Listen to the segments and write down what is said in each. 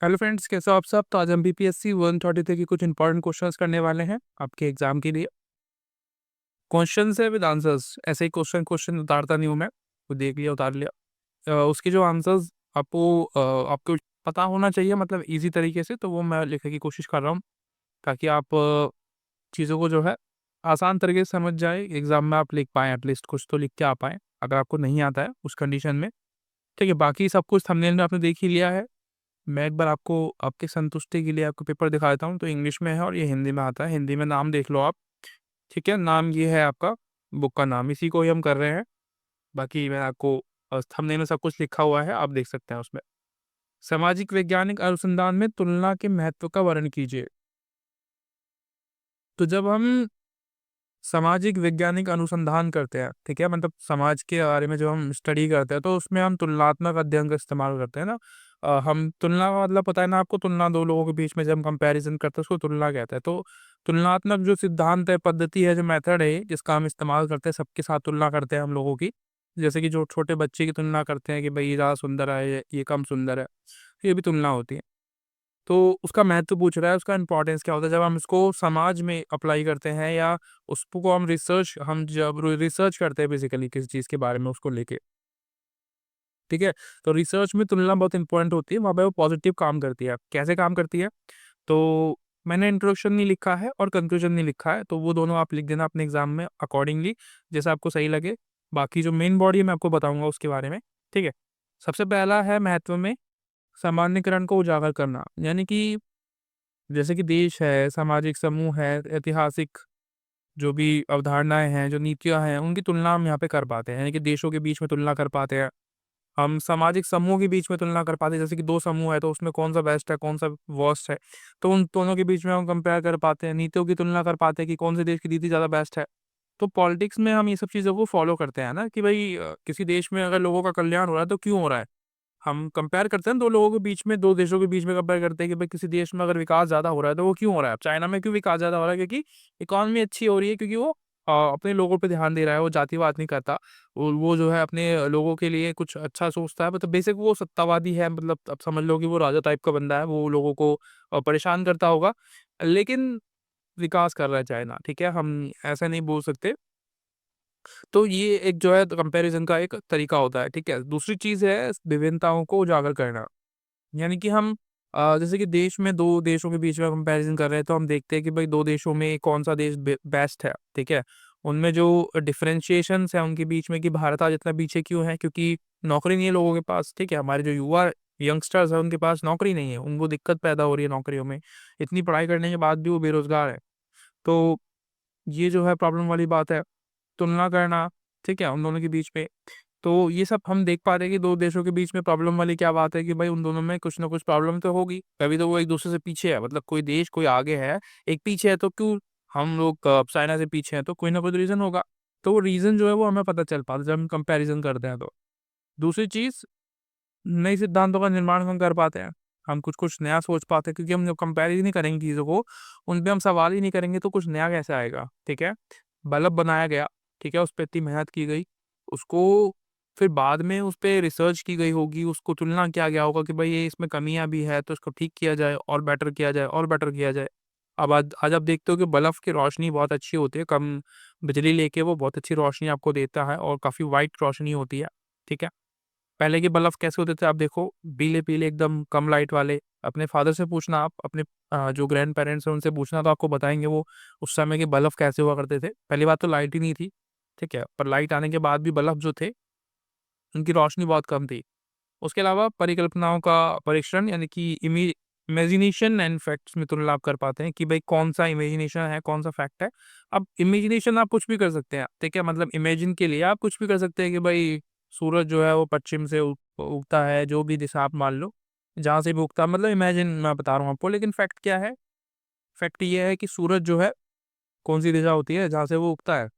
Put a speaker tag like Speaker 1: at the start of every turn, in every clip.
Speaker 1: Hello friends, कैसे हो आप सब। तो आज हम बीपीएससी 133 की कुछ इंपॉर्टेंट क्वेश्चंस करने वाले हैं आपके एग्जाम के लिए। क्वेश्चन है विद आंसर्स, ऐसे ही क्वेश्चन क्वेश्चन उतारता नहीं हूँ मैं, वो देख लिया उतार लिया। उसके जो आंसर्स आपको पता होना चाहिए, मतलब इजी तरीके से, तो वो मैं लिखने की कोशिश कर रहा हूँ ताकि आप चीज़ों को जो है आसान तरीके से समझ जाए, एग्जाम में आप लिख पाएँ, एटलीस्ट कुछ तो लिख के आ पाएँ अगर आपको नहीं आता है उस कंडीशन में। ठीक है, बाकी सब कुछ थंबनेल में आपने देख ही लिया है। मैं एक बार आपको आपकी संतुष्टि के लिए आपको पेपर दिखा देता हूँ। तो इंग्लिश में है और ये हिंदी में आता है। हिंदी में नाम देख लो आप। ठीक है, नाम ये है आपका, बुक का नाम, इसी को ही हम कर रहे हैं। बाकी मैं आपको थंबनेल में सब कुछ लिखा हुआ है, आप देख सकते हैं उसमें। सामाजिक वैज्ञानिक अनुसंधान में तुलना के महत्व का वर्णन कीजिए। तो जब हम सामाजिक वैज्ञानिक अनुसंधान करते हैं, ठीक है, मतलब समाज के बारे में जो हम स्टडी करते हैं, तो उसमें हम तुलनात्मक अध्ययन का इस्तेमाल करते हैं ना। हम तुलना का मतलब पता है ना आपको, तुलना दो लोगों के बीच में जब हम कंपैरिजन करते हैं उसको तुलना कहते हैं। तो तुलनात्मक जो सिद्धांत है, पद्धति है, जो मेथड है जिसका हम इस्तेमाल करते हैं, सबके साथ तुलना करते हैं हम लोगों की। जैसे कि जो छोटे बच्चे की तुलना करते हैं कि भाई ये ज़्यादा सुंदर है, ये कम सुंदर है, ये भी तुलना होती है। तो उसका महत्व पूछ रहा है, उसका इम्पोर्टेंस क्या होता है जब हम इसको समाज में अप्लाई करते हैं, या उसको हम जब रिसर्च करते हैं बेसिकली किसी चीज़ के बारे में उसको लेके। ठीक है, तो रिसर्च में तुलना बहुत इंपॉर्टेंट होती है, वहाँ पे वो पॉजिटिव काम करती है। कैसे काम करती है, तो मैंने इंट्रोडक्शन नहीं लिखा है और कंक्लूजन नहीं लिखा है, तो वो दोनों आप लिख देना अपने एग्जाम में अकॉर्डिंगली, जैसा आपको सही लगे। बाकी जो मेन बॉडी है मैं आपको बताऊंगा उसके बारे में। ठीक है, सबसे पहला है महत्व में सामान्यकरण को उजागर करना, यानी कि जैसे कि देश है, सामाजिक समूह है, ऐतिहासिक जो भी अवधारणाएँ हैं, जो नीतियाँ हैं, उनकी तुलना हम यहाँ पे कर पाते हैं। यानी कि देशों के बीच में तुलना कर पाते हैं। हम सामाजिक समूह के बीच में तुलना कर पाते हैं, जैसे कि 2 समूह है तो उसमें कौन-सा बेस्ट है, कौन-सा वर्स्ट है। तो उन दोनों के बीच में हम कंपेयर कर पाते हैं, नीतियों की तुलना कर पाते हैं कि कौन से देश की नीति ज़्यादा बेस्ट है। तो पॉलिटिक्स में हम ये सब चीज़ों को फॉलो करते हैं ना कि भई किसी देश में अगर लोगों का कल्याण हो रहा है तो क्यों हो रहा है? हम कंपेयर करते हैं ना 2 लोगों के बीच में, 2 देशों के बीच में कंपेयर करते हैं कि भाई किसी देश में अगर विकास ज़्यादा हो रहा है तो वो क्यों हो रहा है? चाइना में क्यों विकास ज़्यादा हो रहा है? क्योंकि इकॉनमी अच्छी हो रही है, क्योंकि वो अपने लोगों पे ध्यान दे रहा है, वो जातिवाद नहीं करता। वो जो है अपने लोगों के लिए कुछ अच्छा सोचता है, मतलब बेसिक वो सत्तावादी है, मतलब आप समझ लो कि वो राजा टाइप का बंदा है, वो लोगों को परेशान करता होगा। लेकिन विकास कर रहा है चाइना, ठीक है? हम ऐसा नहीं बोल सकते। तो ये एक जो है कंपैरिज़न का एक तरीका होता है, ठीक है? दूसरी चीज़ है विभिन्नताओं को उजागर करना। यानी कि हम जैसे कि देश में 2 देशों के बीच में कंपैरिज़न कर रहे हैं, तो हम देखते हैं कि भाई 2 देशों में कौन-सा देश बेस्ट है, ठीक है? उनमें जो डिफरेंशिएशंस हैं उनके बीच में कि भारत आज इतना पीछे क्यों है? क्योंकि नौकरी नहीं है लोगों के पास, ठीक है? हमारे जो युवा यंगस्टर्स हैं उनके पास नौकरी नहीं है, उनको दिक्कत पैदा हो रही है नौकरियों में। इतनी पढ़ाई करने के बाद भी वो बेरोज़गार हैं। तो ये जो है प्रॉब्लम वाली बात है। तुलना करना, ठीक है? उन दोनों के बीच में। तो ये सब हम देख पा रहे हैं कि 2 देशों के बीच में प्रॉब्लम वाली क्या बात है कि भाई उन दोनों में कुछ ना कुछ प्रॉब्लम तो होगी, तभी तो वो एक-दूसरे से पीछे है। मतलब कोई देश कोई आगे है, एक पीछे है, तो क्यों हम लोग चाइना से पीछे हैं, तो कोई ना कोई तो रीज़न होगा। तो वो रीज़न जो है वो हमें पता चल पाता है जब हम कंपैरिज़न करते हैं तो। दूसरी चीज़, नए सिद्धांतों का निर्माण हम कर पाते हैं। हम कुछ-कुछ नया सोच पाते हैं, क्योंकि हम जब कंपेयर ही नहीं करेंगे चीज़ों को, उन पे हम सवाल ही नहीं करेंगे, तो कुछ नया कैसे आएगा, ठीक है? बल्ब बनाया गया, ठीक है? उस पे इतनी मेहनत की गई, उसको फिर बाद में उस पे रिसर्च की गई होगी, उसको तुलना किया गया होगा कि भाई ये इसमें कमियाँ भी है, तो इसको ठीक किया जाए और बेटर किया जाए और बेटर किया जाए। अब आज आप देखते हो कि बल्ब की रोशनी बहुत अच्छी होती है, कम बिजली लेके वो बहुत अच्छी रोशनी आपको देता है और काफ़ी व्हाइट रोशनी होती है, ठीक है? पहले के बल्ब कैसे होते थे आप देखो, पीले-पीले एकदम कम लाइट वाले। अपने फादर से पूछना आप, अपने जो ग्रैंड पेरेंट्स हैं उनसे पूछना, तो आपको बताएँगे वो उस समय के बल्ब कैसे हुआ करते थे। पहली बात तो लाइट ही नहीं थी, ठीक है? पर लाइट आने के बाद भी बल्ब जो थे, उनकी रोशनी बहुत कम थी। उसके अलावा परिकल्पनाओं का परीक्षण, यानी कि इमेजिनेशन एंड फैक्ट्स में तुलना आप कर पाते हैं कि भाई कौन-सा इमेजिनेशन है, कौन-सा फैक्ट है। अब इमेजिनेशन आप कुछ भी कर सकते हैं, ठीक है? मतलब इमेजिन के लिए आप कुछ भी कर सकते हैं कि भाई सूरज जो है वो पश्चिम से उगता है, जो भी दिशा आप मान लो, जहाँ से भी उगता है, मतलब इमेजिन मैं बता रहा हूँ आपको। लेकिन फैक्ट क्या है? फैक्ट ये है कि सूरज जो है कौन-सी दिशा होती है जहाँ से वो उगता है?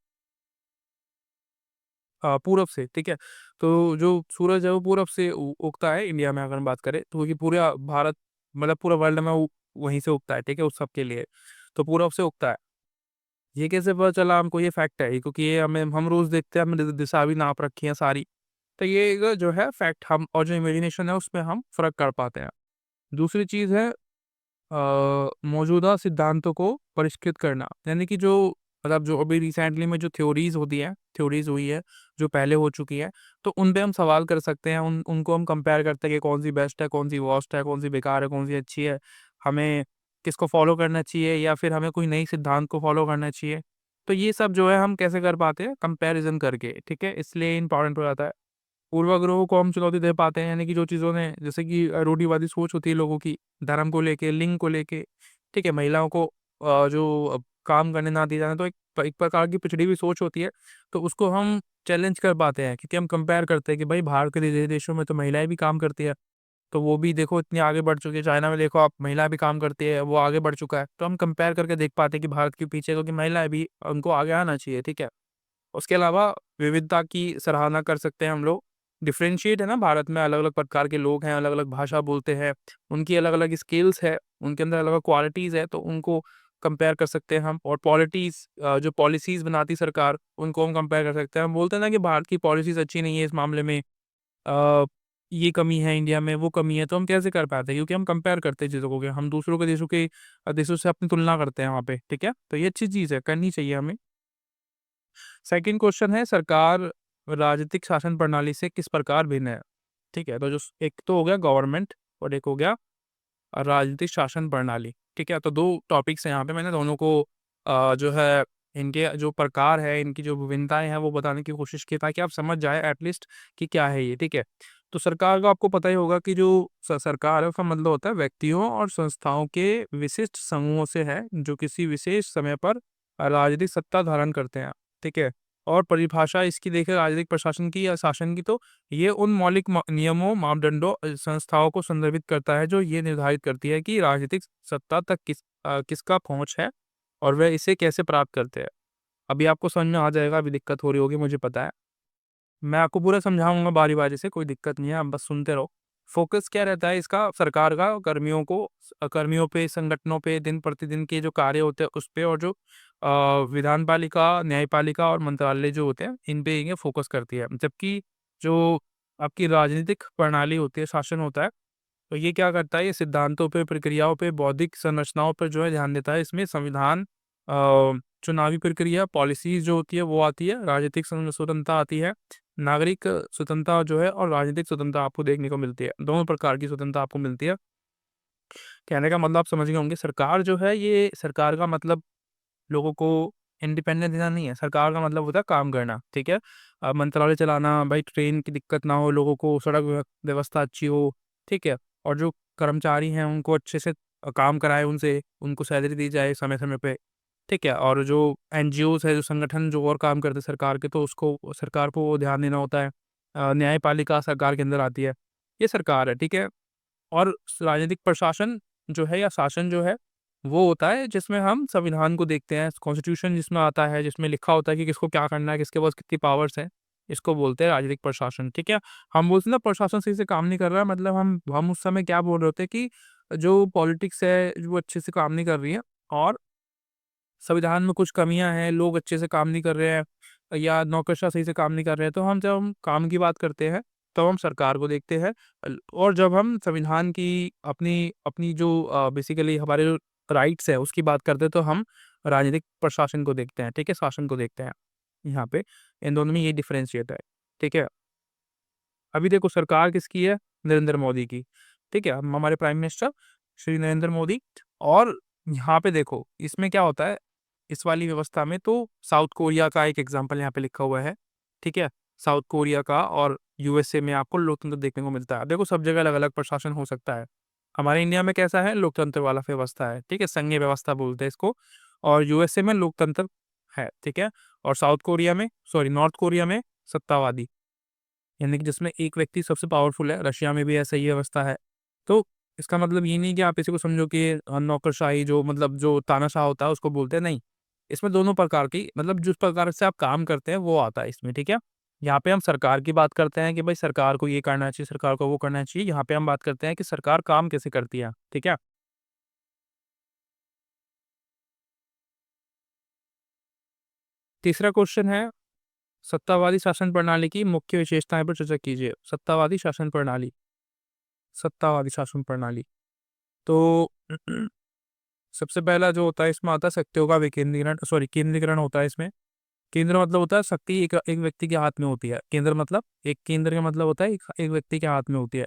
Speaker 1: पूरब से, ठीक है? तो जो सूरज है वो पूरब से उ उगता है इंडिया में, अगर हम बात करें तो, क्योंकि पूरा भारत, मतलब पूरा वर्ल्ड में वो वहीं से उगता है, ठीक है? उस सब के लिए, तो पूरब से उगता है। ये कैसे पता चला हमको? ये फैक्ट है, क्योंकि ये हम रोज़ देखते हैं, हमने दिशा भी नाप रखी है सारी। तो ये एक जो है फैक्ट, हम और जो इमेजिनेशन है उसमें हम फ़र्क कर पाते हैं। दूसरी चीज़ है मौजूदा सिद्धांतों को परिष्कृत करना, यानी कि जो मतलब जो अभी रिसेंटली में जो थ्योरीज हुई है, जो पहले हो चुकी है, तो उन पे हम सवाल कर सकते हैं, उनको हम कंपेयर करते हैं कि कौन सी बेस्ट है, कौन सी वर्स्ट है, कौन सी बेकार है, कौन सी अच्छी है, हमें किसको फॉलो करना चाहिए या फिर हमें कोई नई सिद्धांत को फॉलो करना चाहिए। तो ये सब जो है हम कैसे कर पाते हैं, कंपैरिजन करके, ठीक है, इसलिए इंपॉर्टेंट हो जाता है। पूर्वाग्रहों को हम चुनौती दे पाते हैं, यानी कि जो चीज़ों ने जैसे कि रूढ़िवादी सोच होती है लोगों की, धर्म को लेके, लिंग को लेके, ठीक है, महिलाओं को काम करने ना दिया जाना, तो एक प्रकार की पिछड़ी हुई सोच होती है, तो उसको हम चैलेंज कर पाते हैं, क्योंकि हम कंपेयर करते हैं कि भाई बाहर के देशों में तो महिलाएँ भी काम करती है, तो वो भी देखो इतनी आगे बढ़ चुकी है, चाइना में देखो आप महिला भी काम करती है, वो आगे बढ़ चुका है, तो हम कंपेयर करके देख पाते हैं कि भारत के पीछे क्योंकि महिलाएँ भी उनको आगे आना चाहिए, ठीक है। उसके अलावा विविधता की सराहना कर सकते हैं हम लोग। डिफरेंशिएट है ना, भारत में अलग-अलग प्रकार के लोग हैं, अलग-अलग भाषा बोलते हैं, उनकी अलग-अलग स्किल्स है, उनके अंदर अलग-अलग क्वालिटीज़ है, तो उनको कंपेयर कर सकते हैं हम। और जो पॉलिसीज़ बनाती सरकार, उनको हम कंपेयर कर सकते हैं। हम बोलते हैं ना कि भारत की पॉलिसीज़ अच्छी नहीं है इस मामले में, अ, ये कमी है इंडिया में, वो कमी है, तो हम कैसे कर पाते हैं? क्योंकि हम कंपेयर करते हैं चीज़ों को, कि हम दूसरों के देशों से अपनी तुलना करते हैं वहाँ पे, ठीक है? तो ये अच्छी चीज़ है, करनी चाहिए हमें। सेकंड क्वेश्चन है, सरकार राजनीतिक शासन प्रणाली से किस प्रकार भिन्न है? ठीक है, तो जो एक तो हो गया गवर्नमेंट और एक हो गया राजनीतिक शासन प्रणाली, ठीक है? तो 2 टॉपिक्स हैं यहाँ पे, मैंने दोनों को जो है इनके जो प्रकार है, इनकी जो विभिन्नताएँ हैं वो बताने की कोशिश की, ताकि आप समझ जाएँ एटलीस्ट कि क्या है ये, ठीक है? तो सरकार का आपको पता ही होगा कि जो सरकार है उसका मतलब होता है व्यक्तियों और संस्थाओं के विशिष्ट समूहों से है, जो किसी विशेष समय पर राजनीतिक सत्ता धारण करते हैं, ठीक है? और परिभाषा इसकी देखें राजनीतिक प्रशासन की या शासन की, तो ये उन मौलिक नियमों, मापदंडों, संस्थाओं को संदर्भित करता है जो ये निर्धारित करती है कि राजनीतिक सत्ता तक किसका पहुंच है और वह इसे कैसे प्राप्त करते हैं। अभी आपको समझ में आ जाएगा, अभी दिक्कत हो रही होगी मुझे पता है। मैं आपको पूरा समझाऊँगा बारी-बारी से, कोई दिक्कत नहीं है, आप बस सुनते रहो। फ़ोकस क्या रहता है इसका, सरकार का कर्मियों पे, संगठनों पे, दिन-प्रतिदिन के जो कार्य होते हैं उस पे, और जो विधान पालिका, न्यायपालिका और मंत्रालय जो होते हैं, इन पे ये फ़ोकस करती है। जबकि जो आपकी राजनीतिक प्रणाली होती है, शासन होता है, तो ये क्या करता है, ये सिद्धांतों पे, प्रक्रियाओं पे, बौद्धिक संरचनाओं पर जो है ध्यान देता है। इसमें संविधान, चुनावी प्रक्रिया, पॉलिसीज़ जो होती है वो आती है, राजनीतिक स्वतंत्रता आती है, नागरिक स्वतंत्रता जो है और राजनीतिक स्वतंत्रता आपको देखने को मिलती है। दोनों प्रकार की स्वतंत्रता आपको मिलती है। कहने का मतलब आप समझ गए होंगे, सरकार जो है, ये सरकार का मतलब लोगों को इंडिपेंडेंस देना नहीं है, सरकार का मतलब होता है काम करना, ठीक है? मंत्रालय चलाना, भाई ट्रेन की दिक्कत ना हो, लोगों को सड़क व्यवस्था अच्छी हो, ठीक है? और जो कर्मचारी हैं उनको अच्छे से काम कराएँ उनसे, उनको सैलरी दी जाए समय-समय पे, ठीक है? और जो एनजीओज़ है, जो संगठन जो और काम करते हैं सरकार के, तो उसको सरकार को वो ध्यान देना होता है। न्यायपालिका सरकार के अंदर आती है, ये सरकार है, ठीक है? और राजनीतिक प्रशासन जो है या शासन जो है, वो होता है जिसमें हम संविधान को देखते हैं, कॉन्स्टिट्यूशन जिसमें आता है, जिसमें लिखा होता है कि किसको क्या करना है, किसके पास कितनी पावर्स हैं, इसको बोलते हैं राजनीतिक प्रशासन, ठीक है? हम बोलते हैं ना प्रशासन सही से काम नहीं कर रहा है, मतलब हम उस समय क्या बोल रहे होते हैं कि जो पॉलिटिक्स है, वो अच्छे से काम नहीं कर रही है, और संविधान में कुछ कमियाँ हैं, लोग अच्छे से काम नहीं कर रहे हैं या नौकरशाह सही से काम नहीं कर रहे हैं, तो जब हम काम की बात करते हैं, तो हम सरकार को देखते हैं। और जब हम संविधान की अपनी अपनी जो बेसिकली हमारे जो राइट्स है, उसकी बात करते हैं, तो हम राजनीतिक प्रशासन को देखते हैं, ठीक है? शासन को देखते हैं। यहाँ पे इन दोनों में ये डिफरेंशिएट है, ठीक है? अभी देखो सरकार किसकी है? नरेंद्र मोदी की, ठीक है? हम हमारे प्राइम मिनिस्टर श्री नरेंद्र मोदी। और यहाँ पे देखो, इसमें क्या होता है, इस वाली व्यवस्था में तो साउथ कोरिया का एक एग्ज़ाम्पल यहाँ पे लिखा हुआ है, ठीक है? साउथ कोरिया का और यूएसए में आपको लोकतंत्र देखने को मिलता है। देखो सब जगह अलग-अलग प्रशासन हो सकता है। हमारे इंडिया में कैसा है, लोकतंत्र वाला व्यवस्था है, ठीक है? संघीय व्यवस्था बोलते हैं इसको। और यूएसए में लोकतंत्र है, ठीक है? और नॉर्थ कोरिया में सत्तावादी, यानी कि जिसमें एक व्यक्ति सबसे पावरफुल है, रशिया में भी ऐसा ही व्यवस्था है। तो इसका मतलब ये नहीं कि आप इसी को समझो कि नौकरशाही जो मतलब जो तानाशाह होता है उसको बोलते हैं, नहीं। इसमें दोनों प्रकार की मतलब जिस प्रकार से आप काम करते हैं वो आता है इसमें, ठीक है? यहाँ पे हम सरकार की बात करते हैं कि भाई सरकार को ये करना चाहिए, सरकार को वो करना चाहिए। यहाँ पे हम बात करते हैं कि सरकार काम कैसे करती है, ठीक है? तीसरा क्वेश्चन है, सत्तावादी शासन प्रणाली की मुख्य विशेषताएँ पर चर्चा कीजिए। सत्तावादी शासन प्रणाली। तो सबसे पहला जो होता है इसमें आता है शक्तियों का विकेंद्रीकरण, सॉरी केंद्रीकरण होता है इसमें। केंद्र मतलब होता है शक्ति एक एक व्यक्ति के हाथ में होती है। केंद्र मतलब एक केंद्र का मतलब होता है एक व्यक्ति के हाथ में होती है।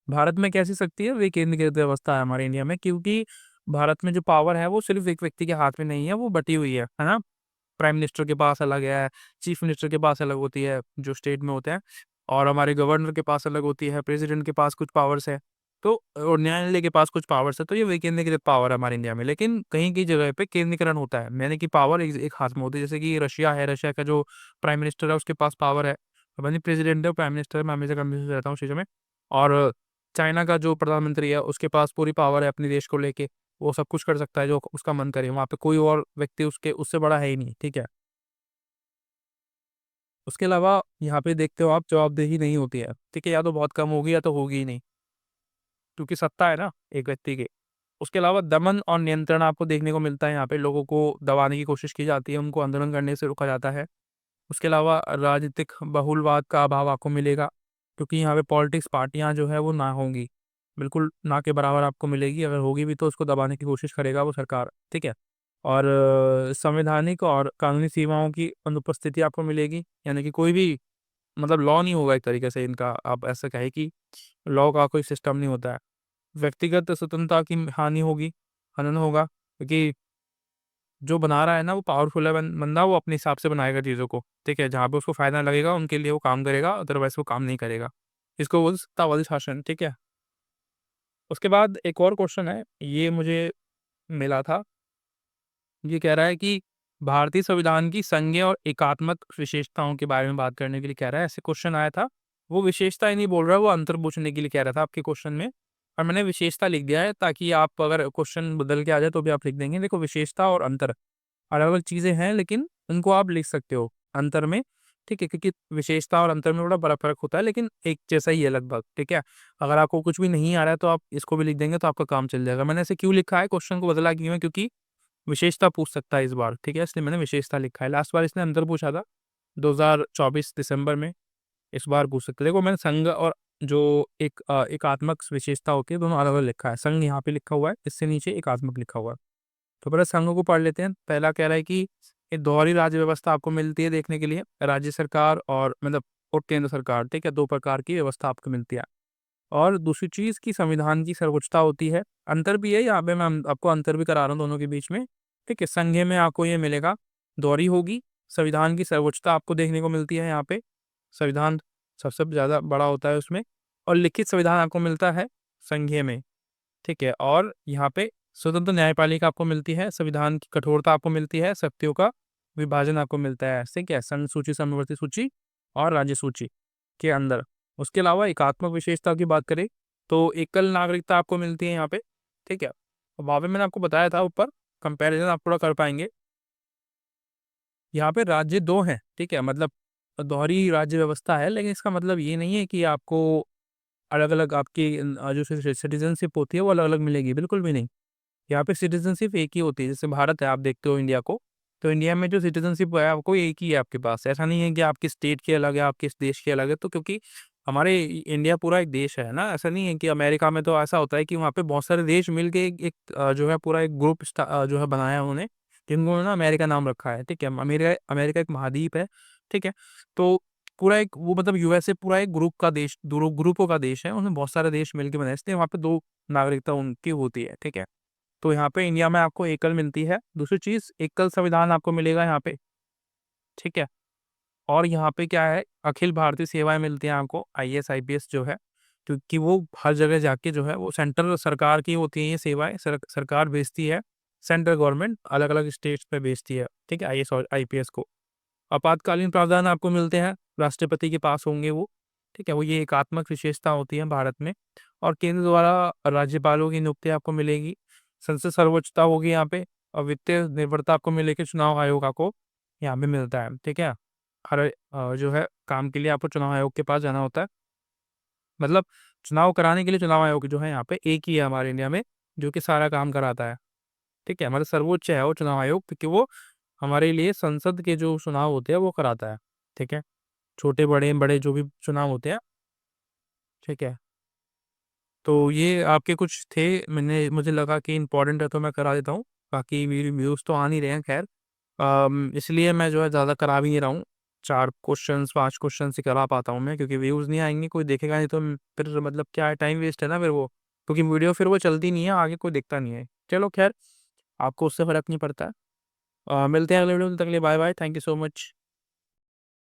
Speaker 1: भारत में कैसी शक्ति है, वे केंद्रीकृत व्यवस्था है हमारे इंडिया में, क्योंकि भारत में जो पावर है वो सिर्फ एक व्यक्ति के हाथ में नहीं है, वो बटी हुई है ना। प्राइम मिनिस्टर के पास अलग है, चीफ मिनिस्टर के पास अलग होती है जो स्टेट में होते हैं, और हमारे गवर्नर के पास अलग होती है, प्रेसिडेंट के पास कुछ पावर्स है, तो और न्यायालय के पास कुछ पावर्स है। तो ये विकेंद्रीकृत पावर है हमारे इंडिया में, लेकिन कहीं की जगह पे केंद्रीकरण होता है, यानी कि पावर एक हाथ में होती है। जैसे कि रशिया है, रशिया का जो प्राइम मिनिस्टर है उसके पास पावर है, पता नहीं प्रेसिडेंट है प्राइम मिनिस्टर है, मैं हमेशा कंफ्यूज रहता हूँ उस चीज़ों में। और चाइना का जो प्रधानमंत्री है उसके पास पूरी पावर है अपने देश को लेके, वो सब कुछ कर सकता है जो उसका मन करे, वहाँ पे कोई और व्यक्ति उसके उससे बड़ा है ही नहीं, ठीक है। उसके अलावा यहाँ पे देखते हो आप, जवाबदेही नहीं होती है, ठीक है, या तो बहुत कम होगी या तो होगी ही नहीं, क्योंकि सत्ता है ना एक व्यक्ति की। उसके अलावा दमन और नियंत्रण आपको देखने को मिलता है, यहाँ पे लोगों को दबाने की कोशिश की जाती है, उनको आंदोलन करने से रोका जाता है। उसके अलावा राजनीतिक बहुलवाद का अभाव आपको मिलेगा, क्योंकि यहाँ पे पॉलिटिक्स पार्टियाँ जो है वो ना होंगी, बिल्कुल ना के बराबर आपको मिलेगी, अगर होगी भी तो उसको दबाने की कोशिश करेगा वो सरकार, ठीक है। और संवैधानिक और कानूनी सीमाओं की अनुपस्थिति आपको मिलेगी, यानी कि कोई भी मतलब लॉ नहीं होगा एक तरीके से इनका, आप ऐसा कहे कि लॉ का कोई सिस्टम नहीं होता है। व्यक्तिगत स्वतंत्रता की हानि होगी, हनन होगा, क्योंकि जो बना रहा है ना वो पावरफुल है, बंदा वो अपने हिसाब से बनाएगा चीज़ों को, ठीक है, जहाँ पे उसको फायदा लगेगा उनके लिए वो काम करेगा, अदरवाइज वो काम नहीं करेगा। इसको बोलते सत्तावादी शासन, ठीक है। उसके बाद एक और क्वेश्चन है, ये मुझे मिला था, ये कह रहा है कि भारतीय संविधान की संघीय और एकात्मक विशेषताओं के बारे में बात करने के लिए कह रहा है, ऐसे क्वेश्चन आया था। वो विशेषता ही नहीं बोल रहा है, वो अंतर पूछने के लिए कह रहा था आपके क्वेश्चन में, और मैंने विशेषता लिख दिया है ताकि आप अगर क्वेश्चन बदल के आ जाए तो भी आप लिख देंगे। देखो विशेषता और अंतर अलग-अलग चीज़ें हैं, लेकिन उनको आप लिख सकते हो अंतर में, ठीक है? क्योंकि विशेषता और अंतर में बड़ा फ़र्क होता है, लेकिन एक जैसा ही है लगभग, ठीक है? अगर आपको कुछ भी नहीं आ रहा है तो आप इसको भी लिख देंगे तो आपका काम चल जाएगा। मैंने ऐसे क्यों लिखा है, क्वेश्चन को बदला क्यों है, क्योंकि विशेषता पूछ सकता है इस बार, ठीक है? इसलिए मैंने विशेषता लिखा है। लास्ट बार इसने अंतर पूछा था 2024 दिसंबर में, इस बार पूछ सकते हैं। देखो मैंने संघ और जो एकात्मक विशेषता होती है दोनों अलग-अलग लिखा है। संघ यहाँ पे लिखा हुआ है, इससे नीचे एकात्मक लिखा हुआ है। तो पहले संघों को पढ़ लेते हैं। पहला कह रहा है कि एक दोहरी राज्य व्यवस्था आपको मिलती है देखने के लिए। राज्य सरकार और मतलब और केंद्र सरकार, ठीक है? 2 प्रकार की व्यवस्था आपको मिलती है। और दूसरी चीज़ कि संविधान की सर्वोच्चता होती है। अंतर भी है, यहाँ पे मैं आपको अंतर भी करा रहा हूँ दोनों के बीच में, ठीक है? संघीय में आपको ये मिलेगा, दोहरी होगी, संविधान की सर्वोच्चता आपको देखने को मिलती है यहाँ पे। संविधान सबसे ज़्यादा बड़ा होता है उसमें, और लिखित संविधान आपको मिलता है संघीय में। ठीक है, और यहाँ पे स्वतंत्र न्यायपालिका आपको मिलती है, संविधान की कठोरता आपको मिलती है, शक्तियों का विभाजन आपको मिलता है, ठीक है, संघ सूची, समवर्ती सूची और राज्य सूची के अंदर। उसके अलावा एकात्मक विशेषता की बात करें तो एकल नागरिकता आपको मिलती है यहाँ पे, ठीक है। वहाँ पे मैंने आपको बताया था ऊपर, कंपैरिजन आप थोड़ा कर पाएंगे। यहाँ पे राज्य दो हैं, ठीक है, मतलब दोहरी राज्य व्यवस्था है, लेकिन इसका मतलब ये नहीं है कि आपको अलग-अलग आपकी जो सिटीजनशिप होती है वो अलग-अलग मिलेगी, बिल्कुल भी नहीं। यहाँ पे सिटीज़नशिप एक ही होती है, जैसे भारत है, आप देखते हो इंडिया को, तो इंडिया में जो सिटीज़नशिप है आपको एक ही है आपके पास। ऐसा नहीं है कि आपके स्टेट की अलग है, आपके इस देश की अलग है, तो क्योंकि हमारे इंडिया पूरा एक देश है ना, ऐसा नहीं है कि अमेरिका में तो ऐसा होता है कि वहाँ पे बहुत सारे देश मिल के एक जो है पूरा एक ग्रुप जो है बनाया है उन्होंने, जिनको ना अमेरिका नाम रखा है, ठीक है? अमेरिका अमेरिका एक महाद्वीप है, ठीक है? तो पूरा एक वो मतलब यूएसए पूरा एक ग्रुप का देश, ग्रुपों का देश है, उसमें बहुत सारे देश मिलके बनाए, इसलिए वहाँ पे 2 नागरिकता उनकी होती है, ठीक है? तो यहाँ पे इंडिया में आपको एकल मिलती है। दूसरी चीज़ एकल संविधान आपको मिलेगा यहाँ पे, ठीक है? और यहाँ पे क्या है, अखिल भारतीय सेवाएँ मिलती हैं आपको, आईएएस, आईपीएस जो है, क्योंकि वो हर जगह जाके जो है वो सेंट्रल सरकार की होती हैं ये सेवाएँ, सरकार भेजती है, सेंट्रल गवर्नमेंट अलग-अलग स्टेट्स पे भेजती है, ठीक है? आईएएस और आईपीएस को। आपातकालीन प्रावधान आपको मिलते हैं, राष्ट्रपति के पास होंगे वो, ठीक है? वो ये एकात्मक विशेषता होती है भारत में, और केंद्र द्वारा राज्यपालों की नियुक्ति आपको मिलेगी। संसद सर्वोच्चता होगी यहाँ पे, और वित्तीय निर्भरता आपको मिलेगी, चुनाव आयोग आपको यहाँ पे मिलता है, ठीक है? हर जो है काम के लिए आपको चुनाव आयोग के पास जाना होता है। मतलब चुनाव कराने के लिए चुनाव आयोग जो है यहाँ पे एक ही है हमारे इंडिया में, जो कि सारा काम कराता है, ठीक है? मतलब सर्वोच्च है वो चुनाव आयोग, क्योंकि वो हमारे लिए संसद के जो चुनाव होते हैं वो कराता है, ठीक है? छोटे-बड़े, बड़े जो भी चुनाव होते हैं, ठीक है? तो ये आपके कुछ थे, मुझे लगा कि इम्पोर्टेंट है तो मैं करा देता हूँ। बाकी मेरी व्यूज़ तो आ नहीं रहे हैं खैर, इसलिए मैं जो है ज़्यादा करा भी नहीं रहा हूँ। 4 क्वेश्चंस 5 क्वेश्चंस ही करा पाता हूँ मैं, क्योंकि व्यूज़ नहीं आएँगे, कोई देखेगा नहीं तो फिर मतलब क्या है, टाइम वेस्ट है ना फिर वो। क्योंकि वीडियो फिर वो चलती नहीं है, आगे कोई देखता नहीं है। चलो ख़ैर, आपको उससे फ़र्क नहीं पड़ता है। मिलते हैं अगले वीडियो में, तब तक के लिए bye bye, thank you so much.